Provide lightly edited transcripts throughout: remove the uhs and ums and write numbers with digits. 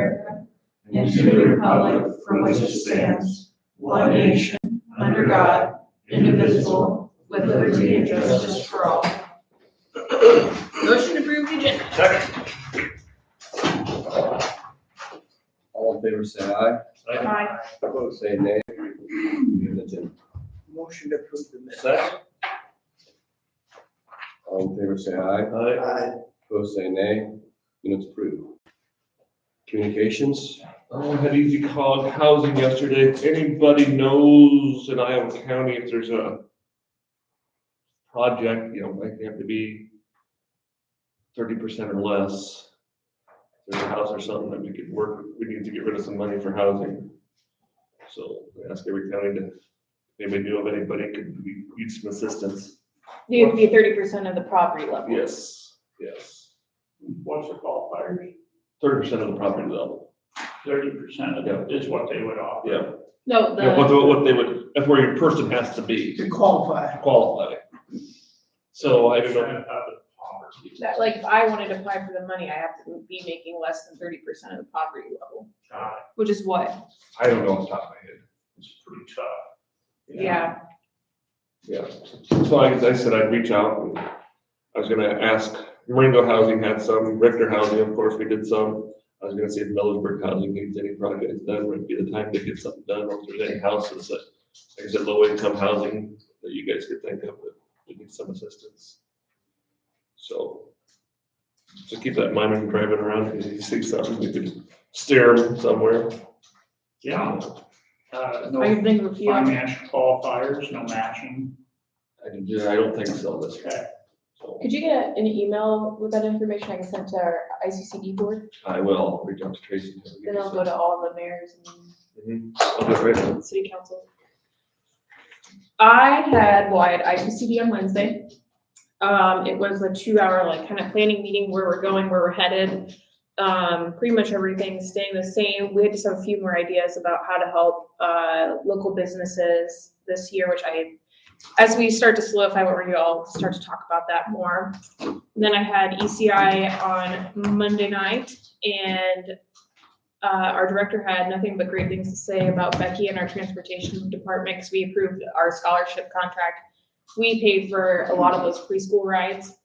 America and to the republic for which it stands, one nation, under God, indivisible, with liberty and justice for all. Motion to approve the agenda. Second. All in favor, say aye. Aye. Opposed, say nay. Motion to approve the minutes. Second. All in favor, say aye. Aye. Opposed, say nay. Minutes approved. Communications? I had Easy Cog housing yesterday. If anybody knows in Iowa County if there's a project, like they have to be 30% or less. If there's a house or something that we could work, we need to get rid of some money for housing. So I ask every county to, if anybody knew of anybody could use some assistance. You have to be 30% of the property level. Yes. What's the qualifiers? 30% of the property level. 30% of it is what they would offer. Yeah. No, What they would, that's where your person has to be To qualify. to qualify. So I don't know. that, like, if I wanted to apply for the money, I have to be making less than 30% of the poverty level, which is what? I don't know off the top of my head. It's pretty tough. Yeah. Yeah. So I said I'd reach out and I was gonna ask, Marengo Housing had some, Richter Housing, of course, we did some. I was gonna see if Millersburg Housing needs any projects done, would be the time to get something done, or if there's any houses that, like I said, low income housing that you guys could think of that would need some assistance. So just keep that in mind when you're driving around, if you see something, we could steer them somewhere. Yeah. I No can think of a few. financial qualifiers, no matching. I don't think so this year. Okay. So Could you get an email with that information I can send to our ICCD board? I will reach out to Tracy. Then it'll go to all the mayors I'll do it right now. and city council. I had ICCD on Wednesday. It was a 2-hour, kind of planning meeting, where we're going, where we're headed. Pretty much everything's staying the same. We just have a few more ideas about how to help, local businesses this year, which as we start to solidify what we're doing, I'll start to talk about that more. And then I had ECI on Monday night, and our director had nothing but great things to say about Becky and our transportation department, because we approved our scholarship contract. We paid for a lot of those preschool rides.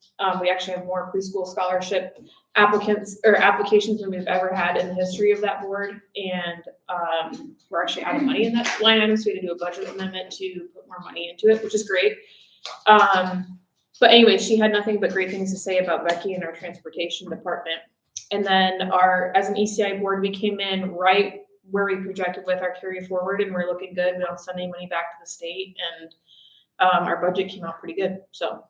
We actually have more preschool scholarship applications than we've ever had in the history of that board. And we're actually out of money in that line item, so we had to do a budget amendment to put more money into it, which is great. But anyway, she had nothing but great things to say about Becky and our transportation department. And then as an ECI board, we came in right where we projected with our carry forward, and we're looking good. We don't send any money back to the state, and our budget came out pretty good, so.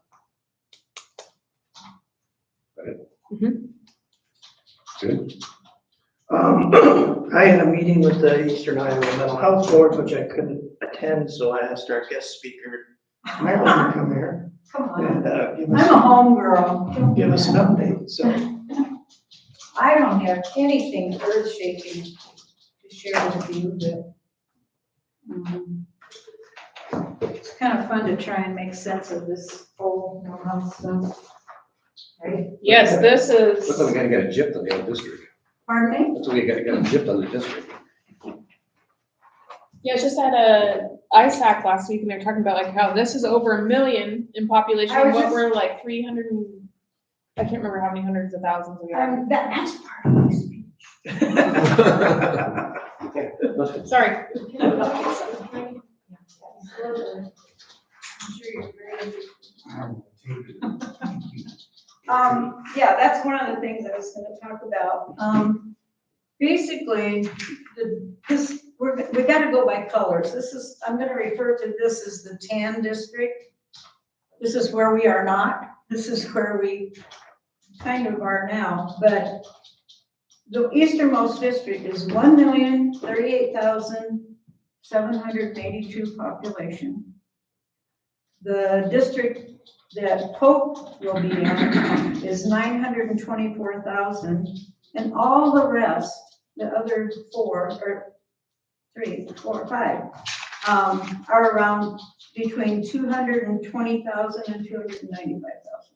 Good. I had a meeting with the Eastern Iowa Mental Health Board, which I couldn't attend, so I asked our guest speaker, Marilyn, to come here Come on, and give I'm a home girl. us an update, so. I don't have anything earth shaking to share with you, but it's kind of fun to try and make sense of this whole mental stuff. Right? Yes, this Looks like is, we gotta get a gypped on the other district. Pardon me? That's what we gotta get a gypped on the district. yeah, just had a ISAC last week, and they're talking about how this is over 1 million in population, I was what just- we're 300 I can't remember how many hundreds of thousands we are. That's part of my speech. Sorry. Yeah, that's one of the things I was gonna talk about. Basically, we gotta go by colors. I'm gonna refer to this as the tan district. This is where we are not. This is where we kind of are now, but the easternmost district is 1,038,782 population. The district that Pope will be in is 924,000, and all the rest, the other 5, are around between 220,000 and 295,000.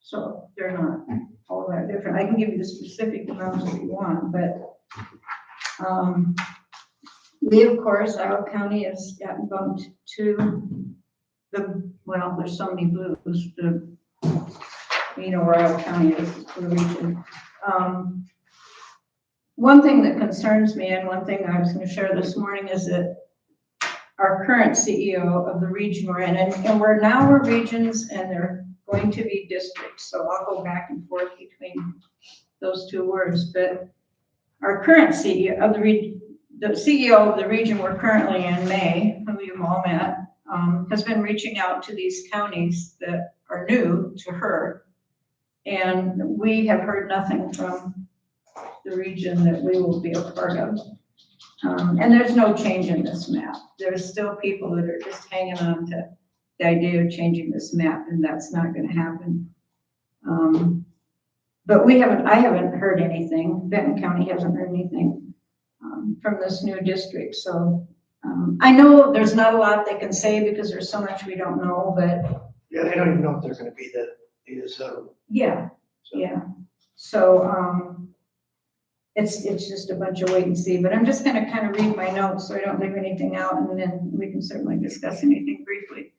So they're not all that different. I can give you the specific amounts if you want, but We, of course, Iowa County has gotten bumped to well, there's so many blues, you know where Iowa County is for the region. One thing that concerns me, and one thing I was going to share this morning, is that our current CEO of the region we're in, and we're regions, and they're going to be districts, so I'll go back and forth between those two words, but our current CEO of the CEO of the region we're currently in, May, who you've all met, has been reaching out to these counties that are new to her, and we have heard nothing from the region that we will be a part of. And there's no change in this map. There's still people that are just hanging on to the idea of changing this map, and that's not going to happen. But I haven't heard anything. Benton County hasn't heard anything from this new district. So I know there's not a lot they can say because there's so much we don't know, but. Yeah, they don't even know if they're gonna be the ASO. Yeah, yeah. So it's just a bunch of wait and see, but I'm just gonna kind of read my notes so I don't leave anything out, and then we can certainly discuss anything briefly.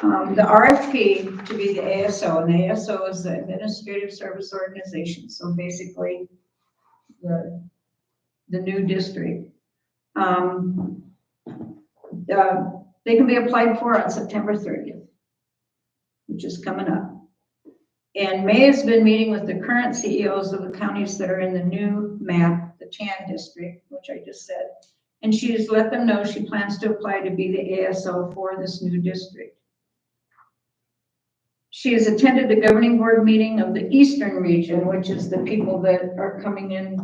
The RFP to be the ASO, and the ASO is the Administrative Service Organization, so basically the new district. They can be applied for on September 30th, which is coming up. And May has been meeting with the current CEOs of the counties that are in the new map, the TAN district, which I just said. And she has let them know she plans to apply to be the ASO for this new district. She has attended the governing board meeting of the Eastern region, which is the people that are coming in,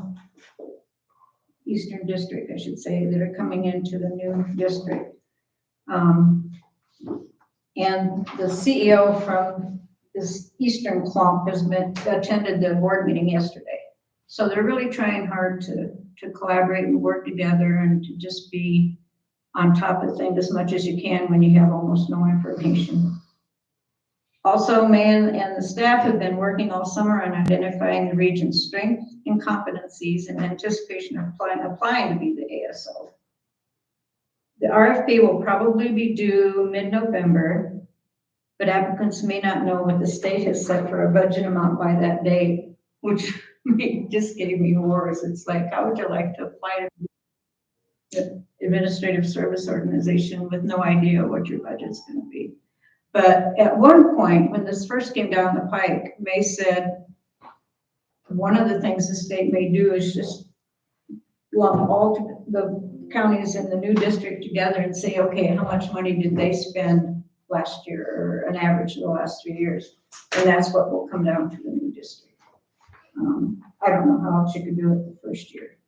Eastern district, I should say, that are coming into the new district. And the CEO from this Eastern clump has attended the board meeting yesterday. So they're really trying hard to collaborate and work together and to just be on top of things as much as you can when you have almost no information. Also, May and the staff have been working all summer on identifying the region's strengths and competencies in anticipation of applying to be the ASO. The RFP will probably be due mid-November, but applicants may not know what the state has set for a budget amount by that date, which just gave me horrors. It's like, how would you like to apply to the Administrative Service Organization with no idea what your budget's going to be? But at one point, when this first came down the pike, May said, one of the things the state may do is just lump all the counties in the new district together and say, okay, how much money did they spend last year, or an average of the last 3 years? And that's what will come down to the new district. I don't know how else you could do it the first year.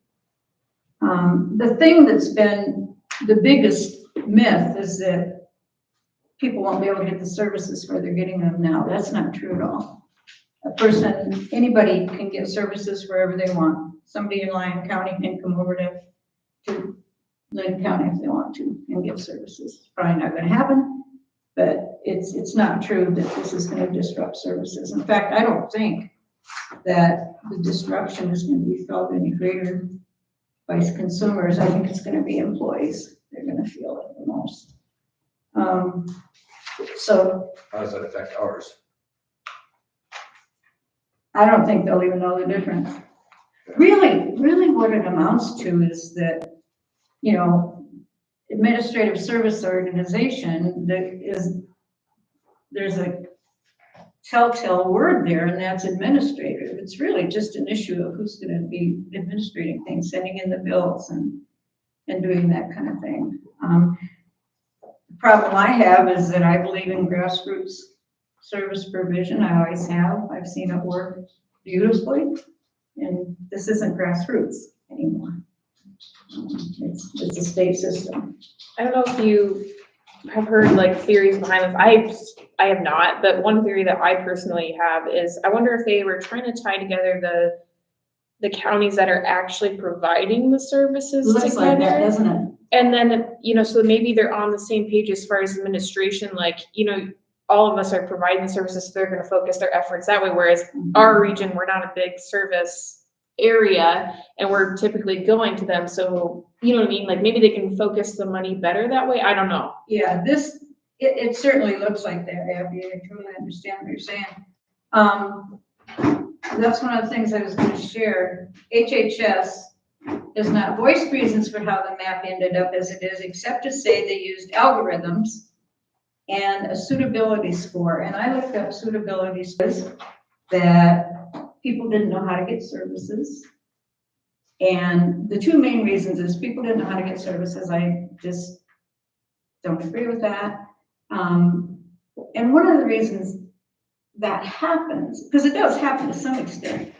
The thing that's been the biggest myth is that people won't be able to get the services where they're getting them now. That's not true at all. Anybody can get services wherever they want. Somebody in Lyon County can come over to Lynn County if they want to and get services. It's probably not going to happen, but it's not true that this is going to disrupt services. In fact, I don't think that the disruption is going to be felt any greater by consumers. I think it's going to be employees. They're going to feel it the most. So How does that affect ours? I don't think they'll even know the difference. Really what it amounts to is that, you know, Administrative Service Organization, there's a telltale word there, and that's administrative. It's really just an issue of who's going to be administrating things, sending in the bills and doing that kind of thing. The problem I have is that I believe in grassroots service provision. I always have. I've seen it work beautifully, and this isn't grassroots anymore. It's a state system. I don't know if you have heard like theories behind this. I have not, but one theory that I personally have is I wonder if they were trying to tie together the counties that are actually providing the services Looks together. like that, doesn't it? And then, you know, so maybe they're on the same page as far as administration, like, you know, all of us are providing the services, so they're going to focus their efforts that way. Whereas our region, we're not a big service area and we're typically going to them, so, you know what I mean? Like, maybe they can focus the money better that way, I don't know. Yeah, it certainly looks like that, Abby, I totally understand what you're saying. That's one of the things I was gonna share. HHS does not voice reasons for how the map ended up as it is, except to say they used algorithms and a suitability score. And I looked up suitability scores that people didn't know how to get services. And the two main reasons is people didn't know how to get services. I just don't agree with that. And one of the reasons that happens, because it does happen to some extent,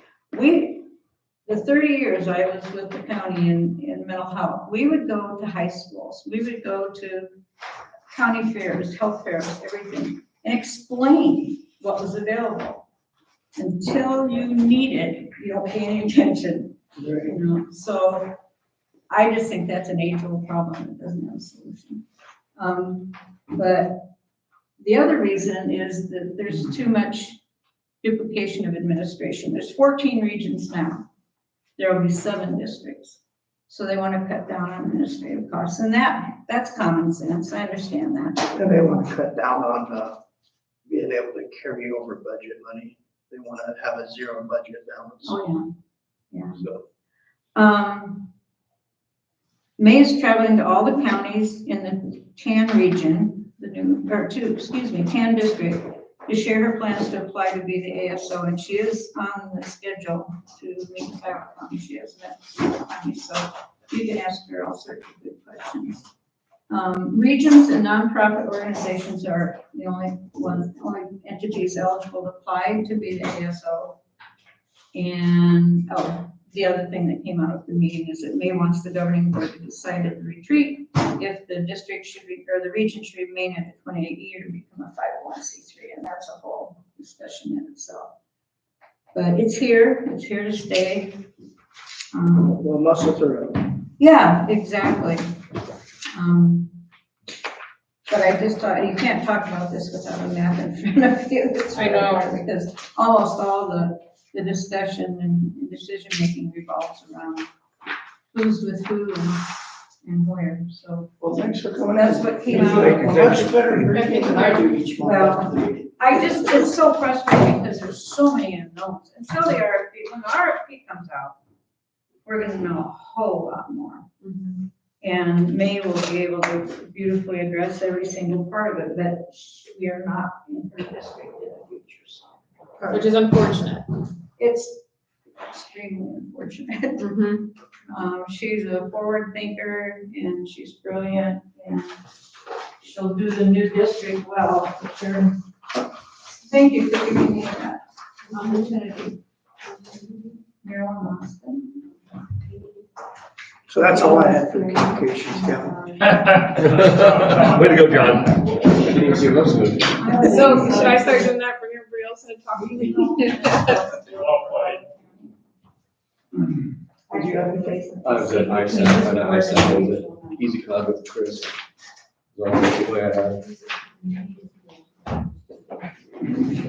the 30 years I was with the county in mental health, we would go to high schools, we would go to county fairs, health fairs, everything, and explain what was available. Until you need it, you don't pay any attention. You know? So I just think that's an age-old problem that doesn't have a solution. But the other reason is that there's too much duplication of administration. There's 14 regions now. There will be 7 districts. So they want to cut down on administrative costs, and that's common sense. I understand that. And they want to cut down on, being able to carry over budget money. They want to have a zero budget balance, Oh, yeah. so. May is traveling to all the counties in the TAN region, TAN district, to share her plans to apply to be the ASO, and she is on the schedule to meet with Iowa County. She has met with County, so you can ask her all sorts of good questions. Regions and nonprofit organizations are the only entities eligible to apply to be the ASO. And, the other thing that came out of the meeting is that May wants the governing board to decide at the retreat if the district should be, or the region should remain at the 28E or become a 501c3, and that's a whole discussion in itself. But it's here to stay. Well, muscle through it. Yeah, exactly. But I just thought, you can't talk about this without a map in front of you. I know. Because almost all the discussion and decision-making revolves around who's with who and where, so. Well, thanks for coming. That's what came out. Much better briefing than I do each month. Well, it's so frustrating because there's so many unknowns. Until the RFP, when the RFP comes out, we're gonna know a whole lot more. And May will be able to beautifully address every single part of it, but we are not in her district in the future, so. Which is unfortunate. It's extremely unfortunate. She's a forward thinker and she's brilliant and she'll do the new district well for sure. Thank you for giving me that opportunity. Marilyn Austin. So that's all I had for the communications, Kevin. Way to go, John. Didn't even see those movies. So should I start doing that for everybody else and talking to me? Well played. Did you have anything? I was at ISAC, was it Easy Cog with Chris. Was all the way I had.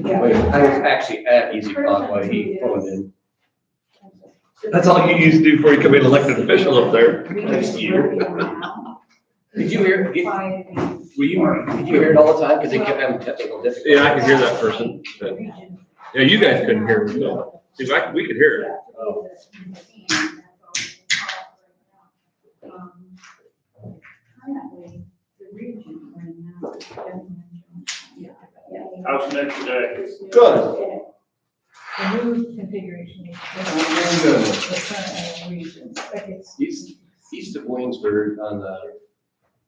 Wait, I was actually at Easy Cog while he phoned in. That's all you used to do before you become an elected official up there. Next year. Did you hear, did you hear it all the time? Because they kept having technical difficulties. Yeah, I could hear that person. But, yeah, you guys couldn't hear me, so. See, we could hear it. Oh. How's the next day? Good. The new configuration. East of Williamsburg on the,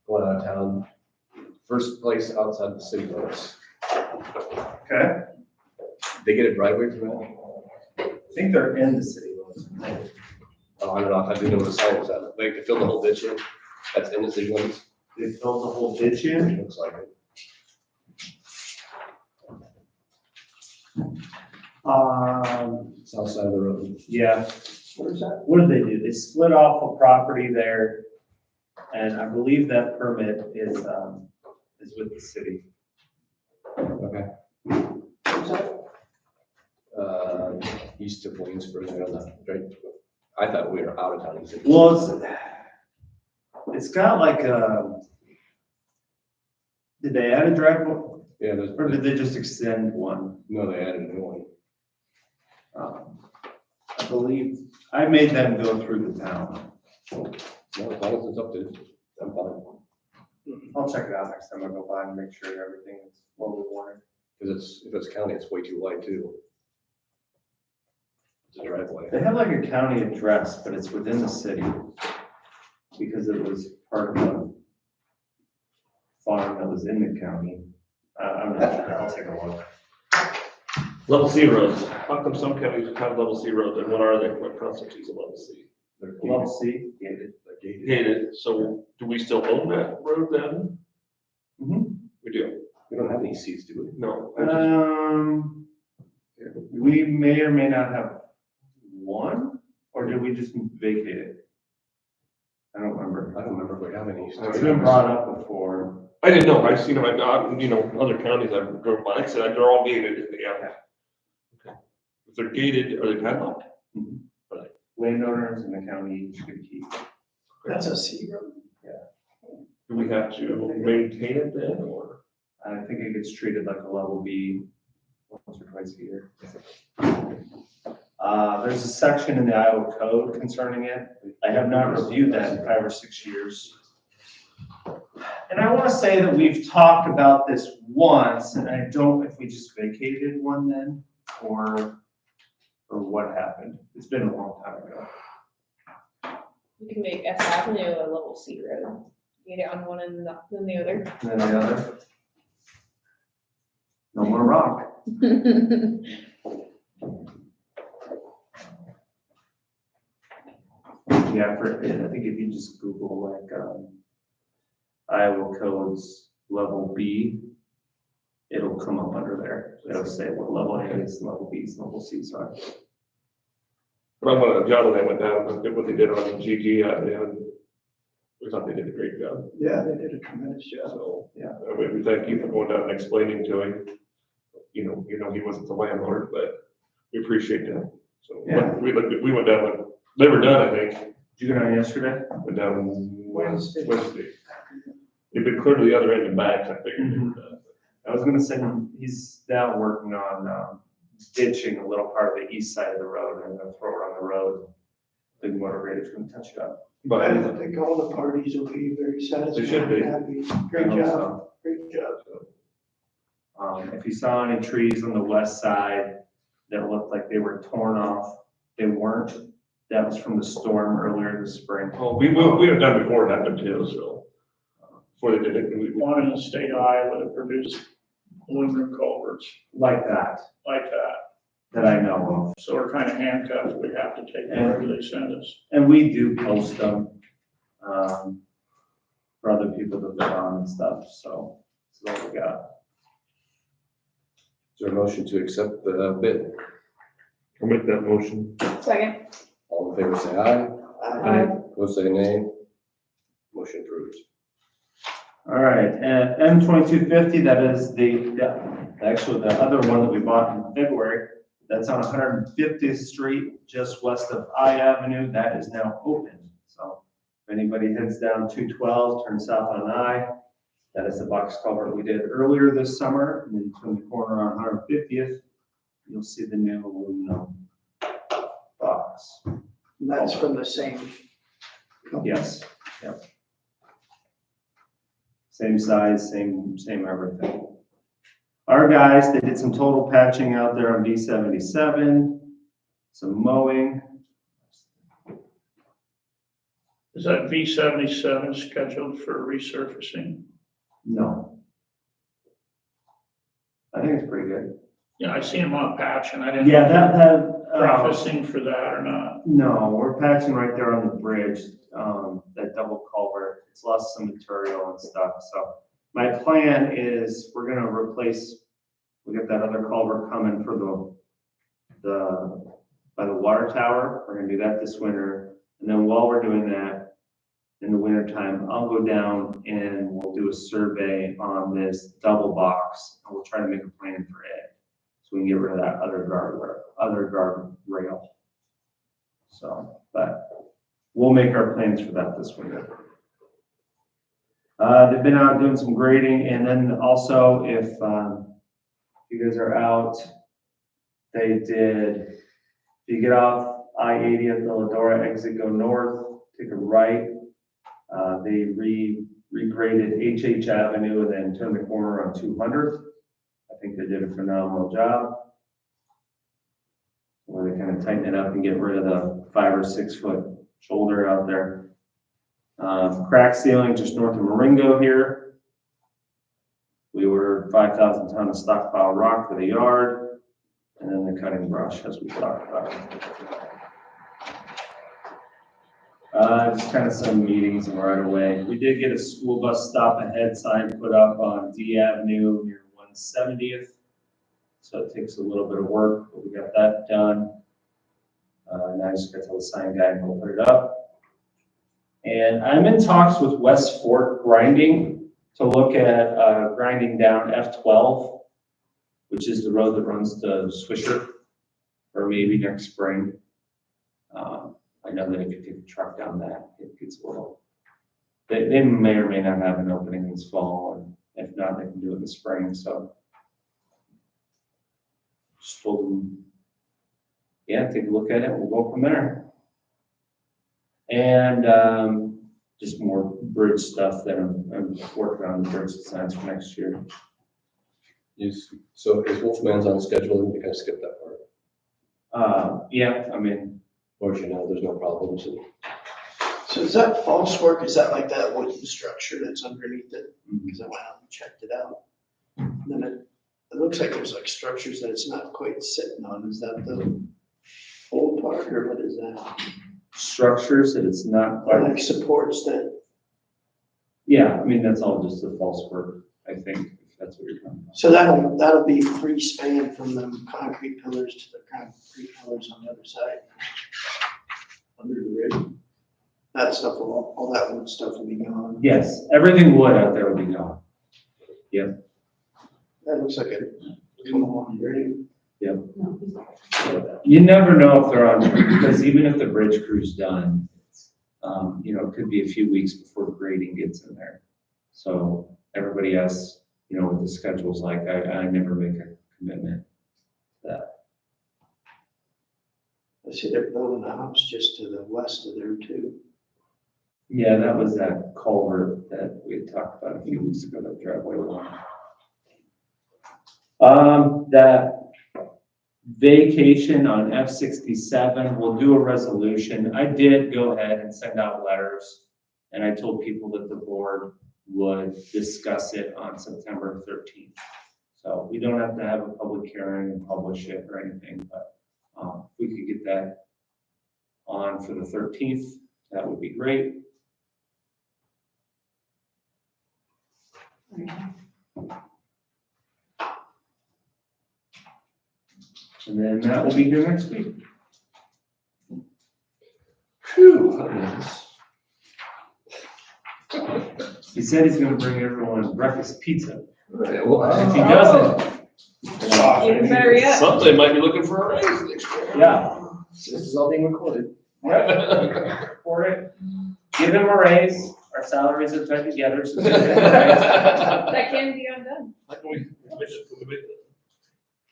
going out of town, first place outside the city limits. Okay. They get a driveway for that? I think they're in the city limits. Oh, I don't know, I didn't know what the site was at, like, to fill the whole ditch in, that's in the city limits, They filled the whole ditch in. looks like it. South side of the road. Yeah. What did they do? They split off a property there. And I believe that permit is with the city. Okay. east of Waynesburg, right? I thought we were out of town. Well, it's got like did they add a driveway Yeah, or did they just extend one? no, they added a new one. I believe, I made them go through the town. No, as long as it's up to, I'm fine. I'll check it out next time I go by and make sure everything is what we wanted. Because if it's county, it's way too wide too. It's a driveway. They have like a county address, but it's within the city because it was part of a farm that was in the county. I'm not sure, I'll take a look. Level C roads, how come some counties have level C roads, and what are they, what constitutes a level C? They're Level C, gated. They're gated. Gated, so do we still own that road then? Mhm. We do, We don't have any Cs, do we? no. We may or may not have one, or did we just vacate it? I don't remember. I don't remember if we have any. It's been brought up before. I didn't know, I've seen them, other counties I've drove by, I said, they're all gated, yeah. Okay. If they're gated, are they padlocked? Landowners in the county should keep. That's a C road. Do we have to maintain it then, or? I think it gets treated like a level B once or twice a year. There's a section in the Iowa code concerning it. I have not reviewed that in 5 or 6 years. And I want to say that we've talked about this once, and I don't, if we just vacated one then, or what happened. It's been a long time ago. We can make F Avenue a level C road. Get it on one and not then the other. And then the other, no more rock. Yeah, I think if you just Google like, Iowa codes level B, it'll come up under there. It'll say what level A is, level B is, level C is on. But I'm gonna, John and I went down and did what they did on GG, and we thought they did a great job. Yeah, they did a tremendous job. So, Yeah. we thank you for going down and explaining to him. You know, he wasn't the landlord, but we appreciate that. So, Yeah. we went down, and they were done, I think, Did you go down yesterday? went down Wednesday. Wednesday. They've been clear to the other end and back, I figured. Mhm. I was gonna say, he's now working on, ditching a little part of the east side of the road and then throw it on the road. Big motor grader's gonna touch it up. But I think all the parties will be very satisfied. should be. and happy. Great I hope job, so. great job. If you saw any trees on the west side that looked like they were torn off, they weren't. That was from the storm earlier this spring. well, we have done before it happened too, so. Before they did it, One in the state of Iowa that produced aluminum culverts Like that, like that. that I know So we're kind of handcuffed. We have to take whatever they send us. of. And we do post them, for other people to put on and stuff, so that's what we got. Is there a motion to accept the bid? I'll make that motion. Second. All in favor, say aye. Aye. Opposed, say nay. Motion approved. All right, and M2250, that is actually the other one that we bought in February. That's on 150th Street, just west of I Avenue. That is now open. So if anybody heads down 212, turn south on I, that is the box culvert we did earlier this summer. And then between the corner on 150th, you'll see the new aluminum box. And that's from the same company. Yes, yep. Same size, same everything. Our guys, they did some total patching out there on B77, some mowing. Is that V77 scheduled for resurfacing? No. I think it's pretty good. Yeah, I seen them on patch and I didn't. Yeah, know if that, you're Prefacing for that or not. no, we're patching right there on the bridge, that double culvert. It's lost some material and stuff, so. My plan is we're gonna replace, we got that other culvert coming for by the water tower. We're gonna do that this winter. And then while we're doing that, in the winter time, I'll go down and we'll do a survey on this double box and we'll try to make a plan for it. so we can get rid of that other guardrail. So, but we'll make our plans for that this winter. They've been out doing some grading, and then also if you guys are out, they did, if you get off I-80 at the Ladora exit, go north, take a right. They regraded HH Avenue and then turned the corner on 200th. I think they did a phenomenal job. Where they kind of tighten it up and get rid of the 5 or 6 foot shoulder out there. Crack sealing just north of Marengo here. We ordered 5,000 ton of stockpile rock for the yard, and then the cutting brush as we talked about. Just kind of some meetings and right away. We did get a school bus stop ahead sign put up on D Avenue near 170th. So it takes a little bit of work, but we got that done. Now I just got to tell the sign guy and he'll put it up. And I'm in talks with West Fork Grinding to look at grinding down F12, which is the road that runs to Swisher, or maybe next spring. I know that if you take a truck down that, it gets a little, they may or may not have an opening this fall, and if not, they can do it in the spring, so. Just told them, yeah, take a look at it, we'll go from there. And just more bridge stuff that I'm working on the bridge designs for next year. So is Wolfman's on schedule, and we kind of skip that part? Yeah, I mean, Or as you know, there's no problems. So is that false work? Is that like that wooden structure that's underneath it? Because I went out and checked it out. And then it looks like there's like structures that it's not quite sitting on. Is that the old part or what is that? structures that it's not Or quite. like supports that? Yeah, I mean, that's all just the false work, I think, if that's what you're talking about. So that'll be free span from the concrete pillars to the concrete pillars on the other side. Under the ridge. That stuff, all that wood stuff will be gone. Yes, everything wood out there will be gone. That looks like a come along grade. You never know if they're on, because even if the bridge crew's done, you know, it could be a few weeks before the grading gets in there. So everybody else, you know, what the schedule's like, I never make a commitment to that. I see they're building a house just to the west of there too. Yeah, that was that culvert that we had talked about a few weeks ago, that driveway along. That vacation on F-67, we'll do a resolution. I did go ahead and send out letters, and I told people that the board would discuss it on September 13th. So we don't have to have a public hearing and publish it or anything, but if we could get that on for the 13th, that would be great. And then that will be here next week. Phew, that was- He said he's gonna bring everyone breakfast pizza. Right, well, If he doesn't, Even better yet. somebody might be looking for a raise next year. yeah, This is all being recorded. report it. Give him a raise. Our salaries are tied together, so give him a raise. That can be undone. Like we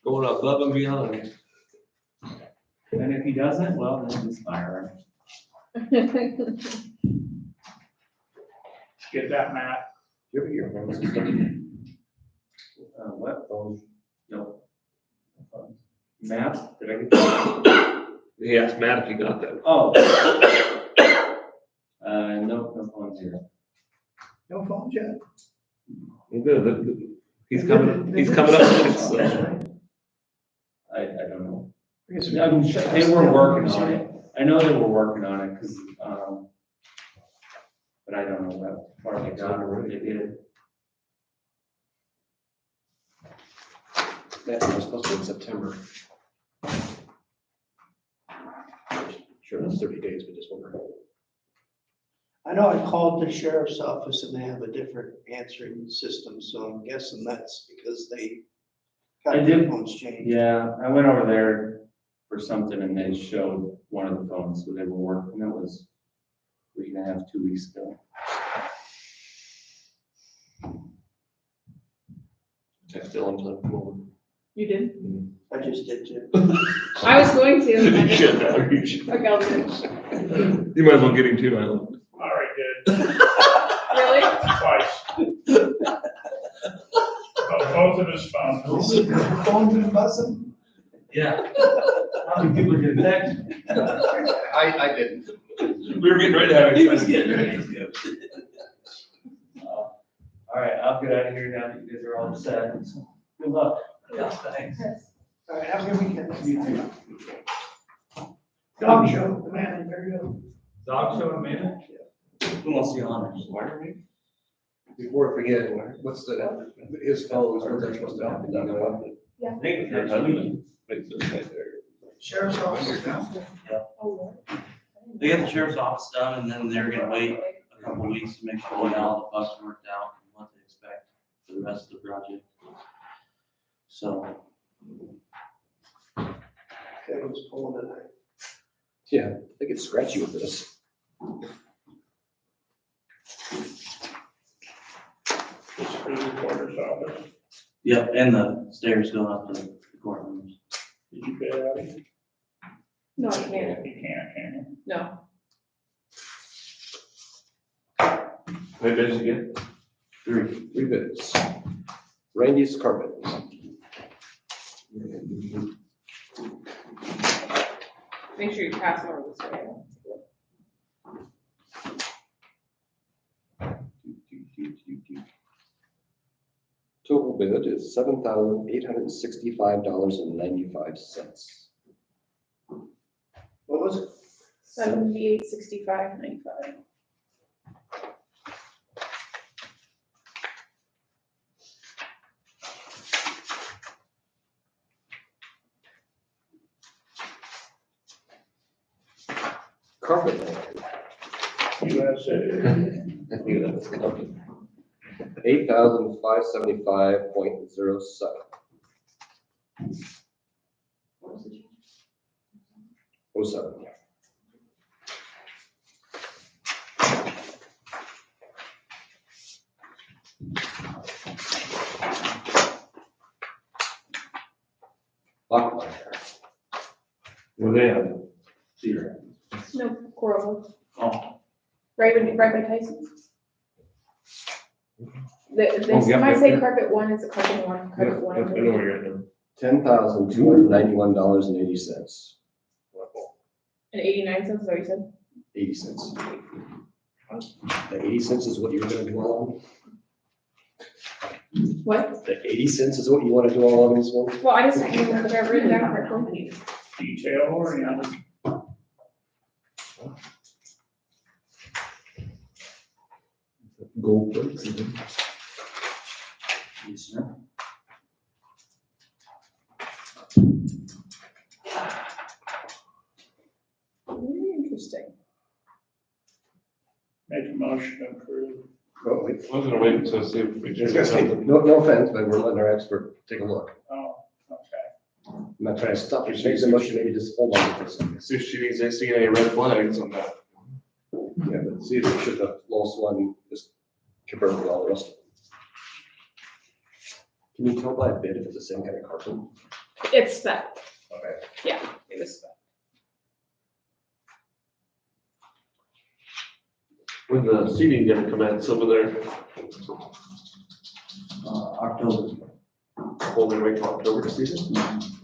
going above and beyond. And if he doesn't, well, then just fire him. Get that, Matt. You ever hear from What? No. Matt, did I get that? He asked Matt if he got that. Oh. No phones here. No phones yet? Well, good. He's coming up next, I don't know. I guess I'm sure they were working on it. I know they were working on it, because, but I don't know what part they got or what they did. That was supposed to be in September. Sure, that's 30 days, but just wondering. I know I called the sheriff's office and they have a different answering system, so I'm guessing that's because they I did. Phones changed. Yeah, I went over there for something and they showed one of the phones where they were working. That was a week and a half, 2 weeks ago. Text Dylan to come over. You did? I just did too. I was going to. and I You just- should now, you should. Okay, I'll do it. You might as well get him too, Alan. All right, good. Really? Twice. Both of his phones. Phones been buzzing? Yeah. How many people get text? I didn't. We were getting ready to have it. He was getting ready. All right, I'll get out of here now that you guys are all set. Good luck. Yeah, thanks. All right, have a good weekend. You too. Dog show, man, there you go. Dog show in a minute? Who wants the honors? Before I forget, what's his phone, when's that supposed to happen? I think it's next week. Sheriff's office now. They get the sheriff's office done, and then they're gonna wait a couple weeks to make sure they got all the bugs worked out and what they expect for the rest of the project. So, Kevin's pulling tonight. Yeah, they get scratchy with this. This is the recorder's office. yep, and the stairs going up to the courtrooms. Did you get out of here? No, I can't. You can't, can you? No. How many bids you get? Three bids. Randy's carpet. Make sure you pass them over this way. Total bid is $7,865.95. What was it? 7865.95. Carpet. USA. I knew that was coming. $8,575.07. What was the change? 07. Lock line. Were they on? Cedar. No, Coral. Oh, Right by Tyson's. They Oh, yeah, might yeah, say yeah. carpet one, it's a carpet one, Yeah, carpet I one. know where you're at now. $10,291.80. And 89 cents, is that what you said? 80 cents. The 80 cents is what you're gonna do all What? on? The 80 cents is what you wanna do all on this one? Well, I just didn't know that I've written down correctly. Detail oriented. Gold plates. yes, sir. Very interesting. Make a motion to approve. Oh, wait. I was gonna wait until see if we just. No offense, but we're letting our expert take a look. Oh, okay. I'm not trying to stop you, make the motion, maybe just hold on for a second. See if she needs to see any red flags on that. Yeah, but see if it should the lowest one just compare with all the rest of them. Can you tell by a bid if it's the same kind of carpet? It's spec. Okay. Yeah, it was spec. When the seating gonna commence over there, October. only wait till October to see this?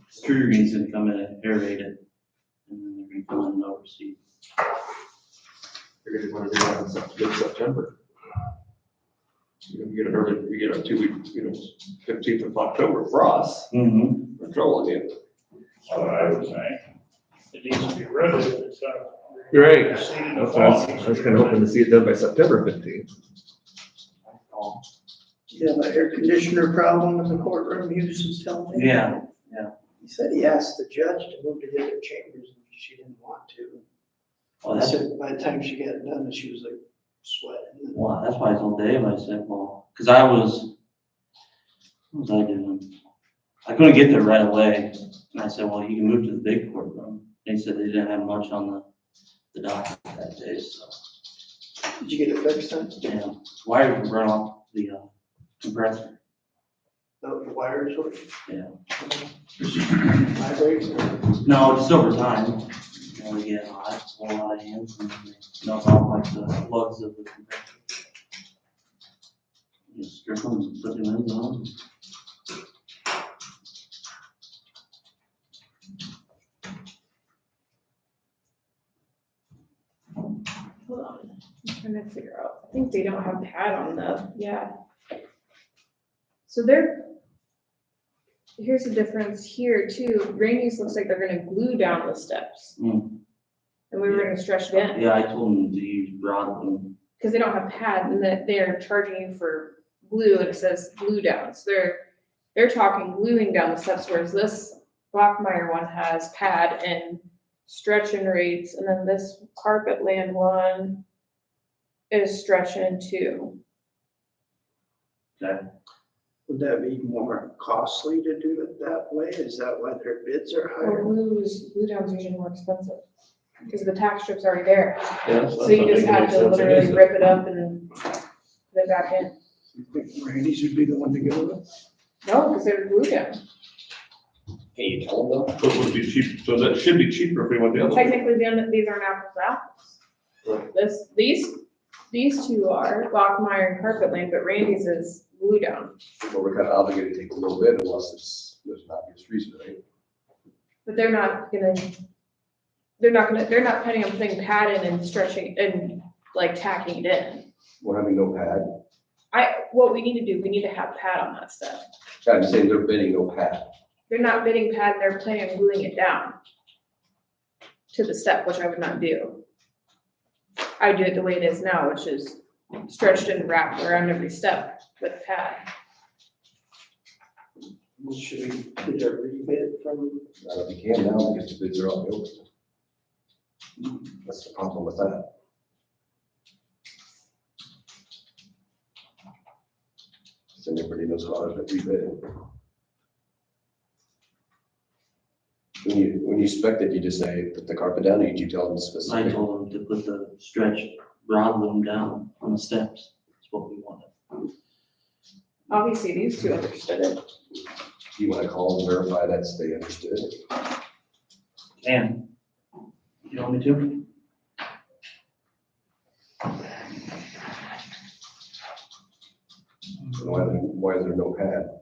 Screwing's gonna come in and aerate it, and then they're gonna come in and oversee. You're gonna wanna do that in mid-September. You get it early, you get a 2 week, 15th of October frost, Mm-hmm. we're trolling you. So I would say it needs to be ready, so. You're right. I was kinda hoping to see it done by September 15th. Yeah, the air conditioner problem in the courtroom, he was just telling me. Yeah, He said he asked the judge to move to different chambers, and she didn't want to. well, He that's, said by the time she got it done, she was like sweating. well, that's why I told Dave, I said, well, cause I was, what was I doing? I couldn't get there right away. And I said, well, you can move to the big courtroom. And he said they didn't have much on the docket that day, so. Did you get it fixed then? Yeah, wire would run off the compressor. The wires were Yeah. vibrating? No, just over time. You know, they get hot, a whole lot of hands, and they melt off like the plugs of the compressor. You strip them and put them in on. Hold on, I'm trying to figure out, I think they don't have pad on yeah. So here's the difference here too, Randy's looks like they're gonna glue down the steps. Mm. And we were gonna stretch it in, Yeah, I told them to use rod. because they don't have pad and that they're charging you for glue and it says glue down, so they're talking gluing down the steps, whereas this Bachmeyer one has pad and stretch and rates, and then this carpet land one is stretch in too. Would that be more costly to do it that way? Is that why their bids are Well, higher? glue down's usually more expensive, because the tack strip's already there, Yeah, so you just have to literally rip it up and put it back in. You think Randy's would be the one to go with? No, because they're glue down. Can you tell them though? So it would be cheap, so that should be cheaper if we went the other way. Technically, these aren't apples to apples. These two are Bachmeyer and carpet land, but Randy's is glue down. Well, we're kind of obligated to take a little bit unless there's an obvious reason, right? But they're not planning on putting pad in and stretching and like tacking it in. We're having no pad. What we need to do, we need to have pad on that stuff. Yeah, I'm saying they're bidding no pad. They're not bidding pad, they're planning on gluing it down to the step, which I would not do. I do it the way it is now, which is stretched and wrapped around every step with pad. Should we get a rebid from? Not if you can now because the bids are all open. That's the problem with that. So everybody knows how to rebid. When you spec it, you just say, put the carpet down, or did you tell them I specifically? told them to put the stretched rod loom down on the steps. That's what we wanted. Obviously, these two understood it. You wanna call and verify that's they understood? Can. You want me to? Why is there no pad?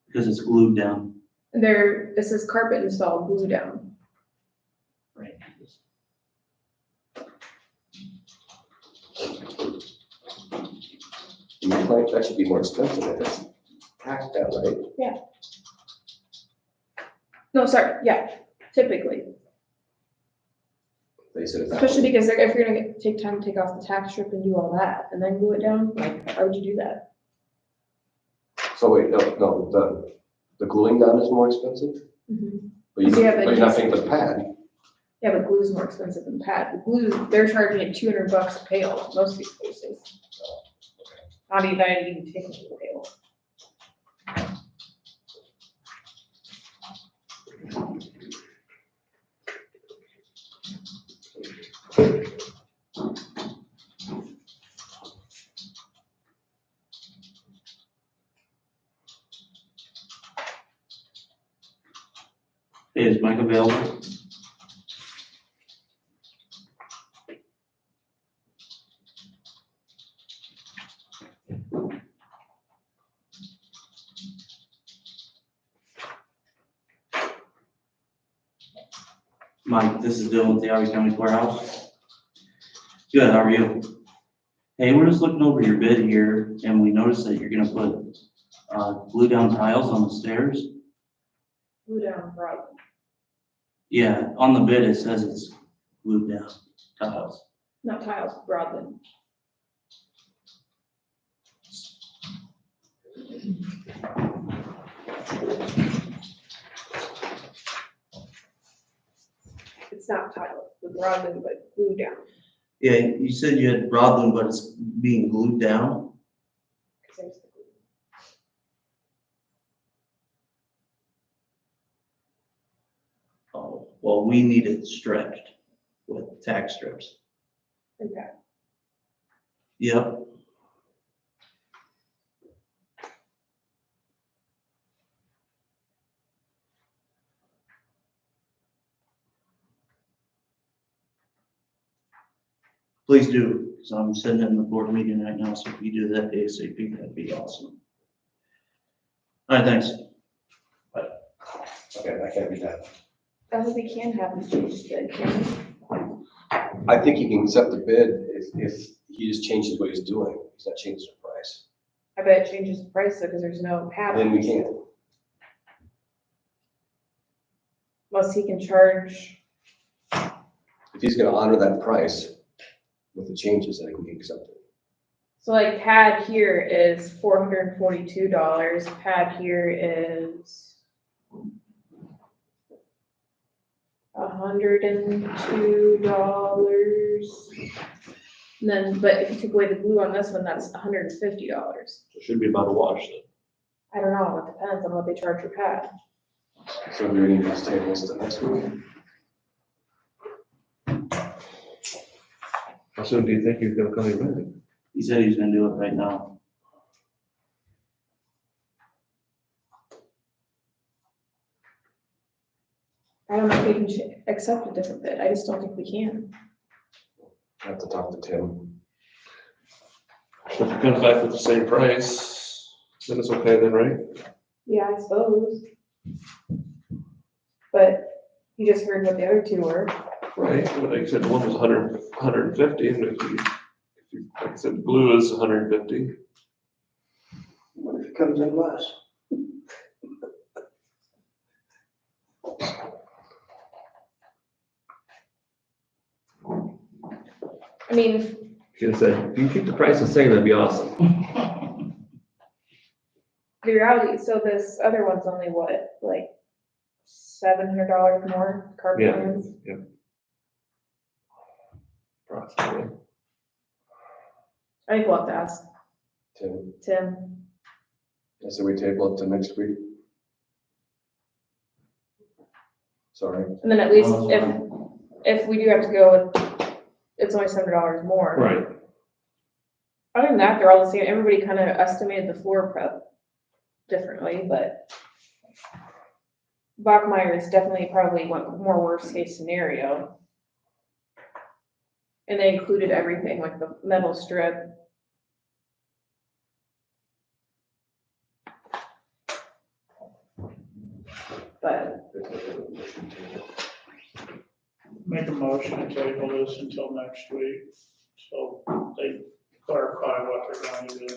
Because it's glued down. This is carpet installed, glue down. Right. Your plank, that should be more expensive if it's tacked down, right? No, sorry, yeah, typically, They said it's. especially because if you're gonna take time to take off the tack strip and do all that and then glue it down, like, how would you do that? So wait, no, the gluing down is more expensive? But So you have you're not paying for the pad. Yeah, but glue is more expensive than pad. The glue, they're charging it $200 a pail, most of these places. Not even taking the pail. Hey, is Mike available? Mike, this is Dylan with the Alva County Courthouse. Good, how are you? Hey, we're just looking over your bid here, and we noticed that you're gonna put, glue down tiles on the stairs. Glue down broad. Yeah, on the bid, it says it's glued down tiles. Not tiles, broadly. It's not tile, the broadly, but glue down. Yeah, you said you had broadloom, but it's being glued down. 'Cause there's the glue. Well, we need it stretched with tack strips. Okay. Yep. Please do, because I'm sitting in the board meeting right now, so if you do that ASAP, that'd be awesome. All right, thanks. Okay, I can't do that. I hope we can have this changed bid, can we? I think he can accept the bid if he just changes what he's doing. He's not changing the price. I bet it changes the price though, because there's no pattern. Then we can't. Unless he can charge, If he's gonna honor that price with the changes, then he can accept it. so like pad here is $442, pad here is $102. And then, but if you took away the glue on this one, that's $150. It should be about a wash then. I don't know, it depends on what they charge for pad. So do we need to table this to next week? How soon do you think he's gonna come in? He said he's gonna do it right now. I don't know if we can accept a different bid, I just don't think we can. I have to talk to Tim. If he comes back with the same price, then it's okay then, right? Yeah, I suppose. But you just heard what the other two were. Right, but like I said, the one was 150, and if you, like I said, the glue is 150. What if it comes in less? I mean, Should have said, if you keep the price the same, that'd be awesome. the reality, so this other one's only what, like $700 more carpet Yeah. plans? Approximately. I think we'll have to ask Tim, Tim. I said we table it to next week. Sorry. And then at least No, that's if we do have to go with, it's only $700 more. Right. Other than that, they're all the same. Everybody kind of estimated the floor prep differently, but Bachmeyer's definitely probably went more worst case scenario. And they included everything, like the metal strip. But Make a motion to table this until next week, so they clarify what they're going to do.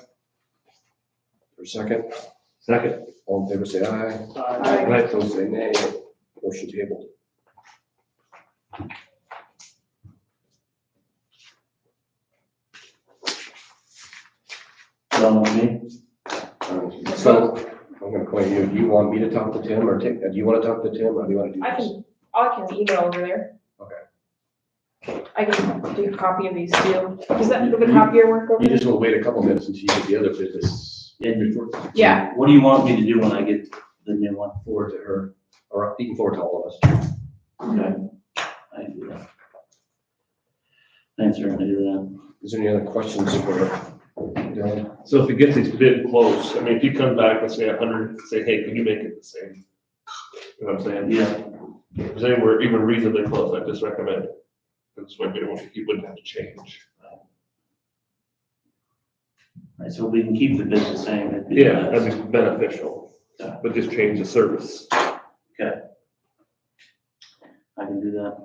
For a second, Second. all in favor, say aye. Aye. Right. Opposed, say nay. Motion tabled. Done with me? So, I'm gonna call you, do you want me to talk to Tim, or do you wanna talk to Tim, or do you wanna do I this? can email over there. Okay. I can do a copy of these too. Does that, do the copier work over You there? just wanna wait a couple minutes until you get the other business. Yeah. Yeah. What do you want me to do when I get the new one? Forward to her, or you can forward to all of us. Okay. I can do that. Thanks for gonna do that. Is there any other questions for Dylan? So if he gets his bid close, I mean, if he comes back and say 100, say, hey, can you make it the same? You know what I'm saying? Yeah, If they were even reasonably close, I just recommend it. That's why he wouldn't have to change. right, so we can keep the bid the same. it'd be Yeah, less. that'd be beneficial, Yeah. but just change the service. I can do that.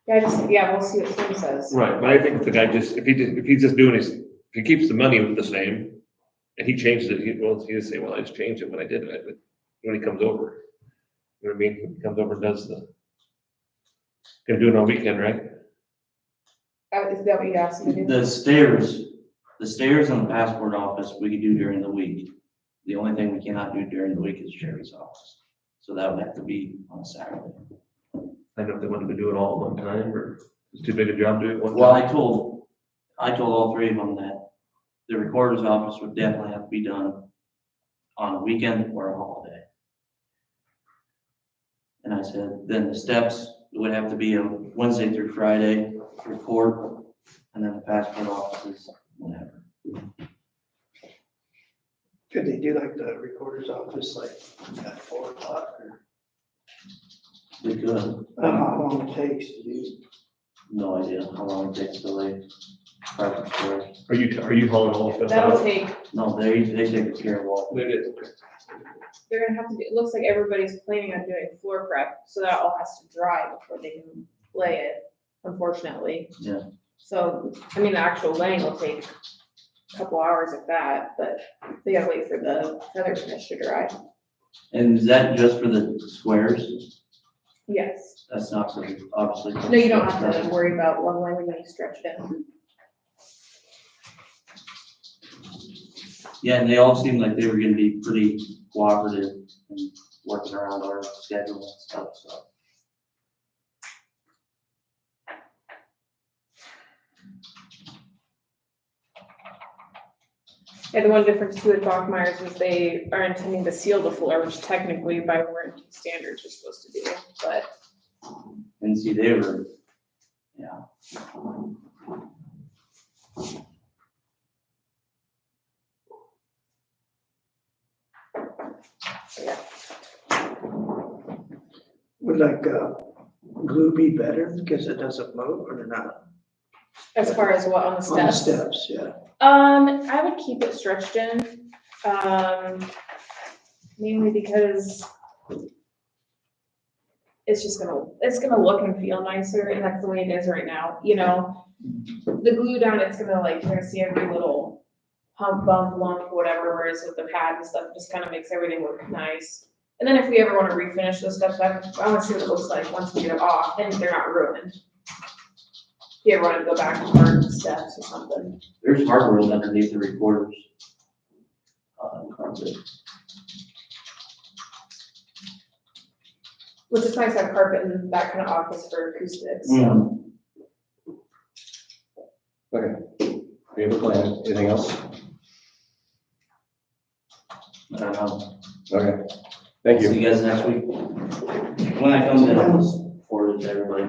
Yeah, we'll see what Tim says. Right, but I think the guy just, if he's just doing his, if he keeps the money the same, and he changes it, he just say, well, I just changed it when I did it, but when he comes over. You know what I mean? When he comes over and does gonna do it on weekend, right? Is that what you asked me to do? The stairs in the passport office, we can do during the week. The only thing we cannot do during the week is Sherry's office. So that would have to be on a Saturday. I don't know if they wanted to do it all at one time, or it's too big a job to do it one Well, time. I told all three of them that the recorder's office would definitely have to be done on a weekend or a holiday. And I said, then the steps would have to be a Wednesday through Friday for court, and then the passport offices, whatever. Could they do like the recorder's office, like at 4 o'clock, or We could, I don't know how long it takes to do? no idea how long it takes to lay carpet squares. Are you hauling all of this That'll out? take, No, they take care of all. They did. they're gonna have to do, it looks like everybody's planning on doing floor prep, so that all has to dry before they can lay it, unfortunately. Yeah. So, I mean, the actual laying will take a couple hours at that, but they gotta wait for the feather finish to dry. And is that just for the squares? Yes. That's not for, the obviously. No, you don't have to worry about leveling when you stretch it in. Yeah, and they all seemed like they were gonna be pretty cooperative and working around our schedule and stuff, so. Yeah, the one difference too with Bachmeyer's is they are intending to seal the floor, which technically by warranty standards you're supposed to do, but And see, they were, yeah. Would like, glue be better because it doesn't move or not? as far as what on the On the steps? steps, yeah. I would keep it stretched in, mainly because it's gonna look and feel nicer, and that's the way it is right now, you know? The glue down, it's gonna like, you're gonna see every little hump, bump, lump, whatever, whereas with the pad and stuff, it just kind of makes everything look nice. And then if we ever wanna refinish those steps, I wanna see what it looks like once we get it off, and they're not ruined. If you ever wanna go back and burn the steps or something. There's hardware underneath the recorders. Carpet. Which is nice to have carpet in that kind of office for acoustics, so. Mm. Okay, we have a plan, anything else? I don't know. Okay, thank See you. you guys next week. When I come in, I'll just forward it to everybody.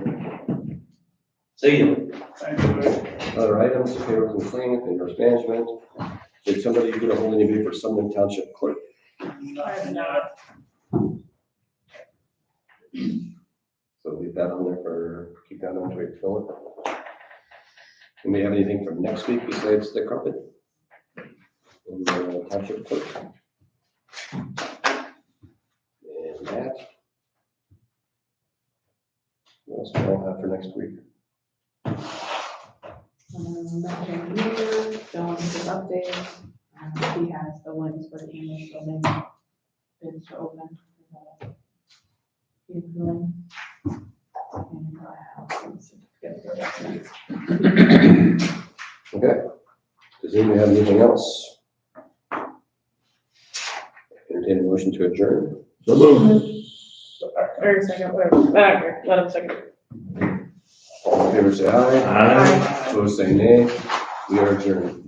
See you. Thank you. Other items, payroll and claim, invoice management. Did somebody get a hold of anybody for Sumner Township Clerk? So leave that on there for, keep that on to wait to fill it. And we have anything for next week besides the carpet? And the Township Clerk? And that? What else do I have for next week? Nothing new, John gives updates, he has the links for the English building bids to open. He's doing. And I have some certificates for that. Okay. Does anyone have anything else? Entertain a motion to adjourn. So moved. Or second, whatever, let him second. All in favor, say aye. Aye. Opposed, say nay. We are adjourned.